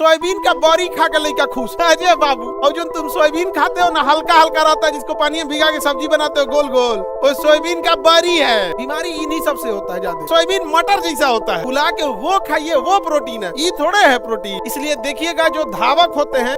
Soybean का बड़ी खा के लड़का खुश है अजय बाबू। और जो तुम सोयाबीन खाते हो ना, हल्का हल्का रहता है, जिसको पानी में भिगा के सब्जी बनाते हो गोल गोल, वो सोयाबीन का बड़ी है। बीमारी इन्हीं सबसे होता है ज्यादा। सोयाबीन मटर जैसा होता है, फुला के वो खाइए, वो प्रोटीन है, ये थोड़े है प्रोटीन। इसलिए देखिएगा जो धावक होते हैं,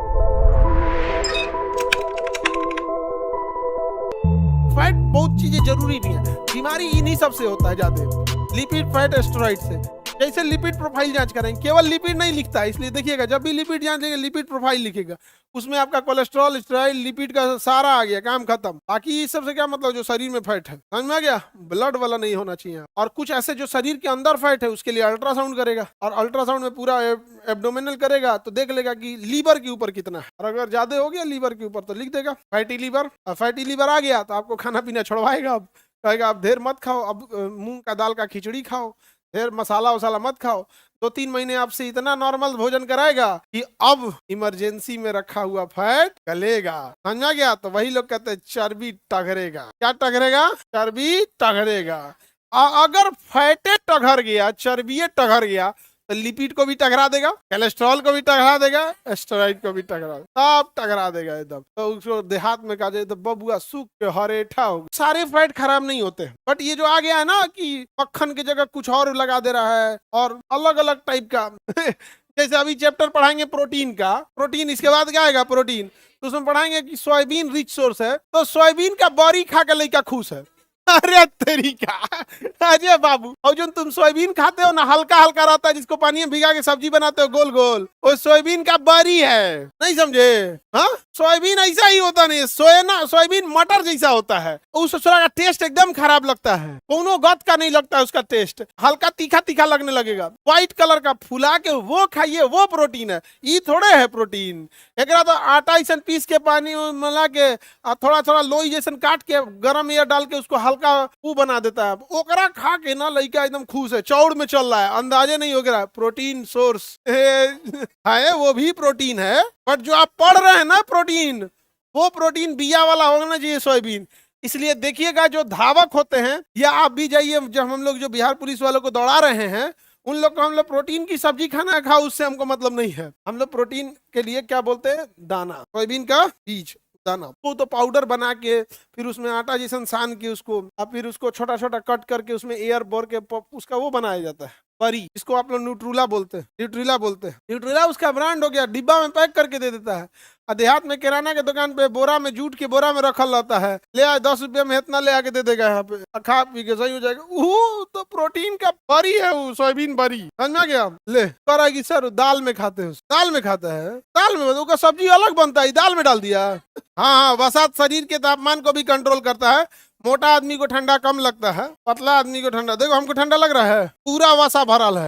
फैट बहुत चीजें जरूरी नहीं है, बीमारी इन्हीं सबसे होता है ज्यादा। लिपिड, फैट, एस्टेरॉइड से। जैसे लिपिड प्रोफाइल जांच करेंगे, केवल लिपिड नहीं लिखता है, इसलिए देखिएगा जब भी लिपिड जांच लेंगे लिपिड प्रोफाइल लिखेगा, उसमें आपका कोलेस्ट्रॉल, स्टेरॉइड, लिपिड का सारा आ गया, काम खत्म। बाकी इस सबसे क्या मतलब, जो शरीर में फैट है, समझ में आ गया, ब्लड वाला नहीं होना चाहिए। और कुछ ऐसे जो शरीर के अंदर फैट है, उसके लिए अल्ट्रासाउंड करेगा, और अल्ट्रासाउंड में पूरा एब्डोमिनल करेगा तो देख लेगा कि लीवर के ऊपर कितना है, और अगर ज्यादा हो गया लीवर के ऊपर तो लिख देगा फैटी लीवर। फैटी लीवर आ गया तो आपको खाना पीना छुड़वाएगा, अब कहेगा अब ढेर मत खाओ, अब मूंग का दाल का खिचड़ी खाओ, ढेर मसाला वसाला मत खाओ। 2-3 महीने आपसे इतना नॉर्मल भोजन कराएगा कि अब इमरजेंसी में रखा हुआ फैट गलेगा, समझा गया। तो वही लोग कहते हैं चर्बी टघरेगा। क्या टघरेगा? चर्बी टघरेगा। अगर फैटे टघर गया, चर्बी टघर गया, तो लिपिड को भी टकरा देगा, कोलेस्ट्रॉल को भी टकरा देगा, एस्टेरॉइड को भी टकरा, सब टकरा देगा एकदम। तो उसको देहात में कहा जाए तो बबुआ सूख के हरेठा हो। सारे फैट खराब नहीं होते, बट ये जो आ गया है ना कि मक्खन की जगह कुछ और लगा दे रहा है, और अलग अलग टाइप का जैसे अभी चैप्टर पढ़ाएंगे प्रोटीन का, प्रोटीन इसके बाद क्या आएगा प्रोटीन, तो उसमें पढ़ाएंगे कि सोयाबीन रिच सोर्स है, तो सोयाबीन का बड़ी खा के लड़का खुश है। अरे तरीका अजय बाबू। और जो तुम सोयाबीन खाते हो ना, हल्का हल्का रहता है, जिसको पानी में भिगा के सब्जी बनाते हो गोल गोल, वो सोयाबीन का बड़ी है, नहीं समझे? हाँ, सोयाबीन ऐसा ही होता नहीं, सोयाबीन मटर जैसा होता है, उस का टेस्ट एकदम खराब लगता है, कोनो गत का नहीं लगता है उसका टेस्ट, हल्का तीखा तीखा लगने लगेगा। व्हाइट कलर का फुला के वो खाइए, वो प्रोटीन है, ये थोड़े है प्रोटीन। एक तो आटा ऐसा पीस के पानी में मिला के थोड़ा थोड़ा लोई जैसा काट के गरम एयर डाल के उसको हल्का वो बना देता है, ओकरा खा के ना लड़का एकदम खुश है, चौड़ में चल रहा है, अंदाजे नहीं हो गया। प्रोटीन सोर्स है, वो भी प्रोटीन है, बट जो आप पढ़ रहे हैं ना प्रोटीन, वो प्रोटीन बिया वाला होना चाहिए सोयाबीन। इसलिए देखिएगा जो धावक होते हैं, या आप भी जाइए, जब हम लोग जो बिहार पुलिस वालों को दौड़ा रहे हैं, उन लोग को हम लोग प्रोटीन की सब्जी खाना खाओ, उससे हमको मतलब नहीं है। हम लोग प्रोटीन के लिए क्या बोलते हैं, दाना, सोयाबीन का बीज, दाना, वो तो पाउडर बना के फिर उसमें आटा जैसा सान के उसको, और फिर उसको छोटा छोटा कट करके उसमें एयर बोर के उसका वो बनाया जाता है, परी, इसको आप लोग न्यूट्रूला बोलते हैं, न्यूट्रूला उसका ब्रांड हो गया, डिब्बा में पैक करके दे देता है। और देहात में किराना के दुकान पे बोरा में, जूट के बोरा में रखल रहता है, ले आए 10 रुपया में इतना ले आके दे देगा, यहाँ पे खा पी के सही हो जाएगा। वो तो प्रोटीन का बरी है, वो सोयाबीन बरी, समझ गया। ले करेगी सर दाल में खाते हो, दाल में खाता है, दाल में उसका सब्जी अलग बनता है, दाल में डाल दिया। हाँ हाँ, वसात शरीर के तापमान को भी कंट्रोल करता है, मोटा आदमी को ठंडा कम लगता है, पतला आदमी को ठंडा, देखो हमको ठंडा लग रहा है, पूरा वसा भरल है।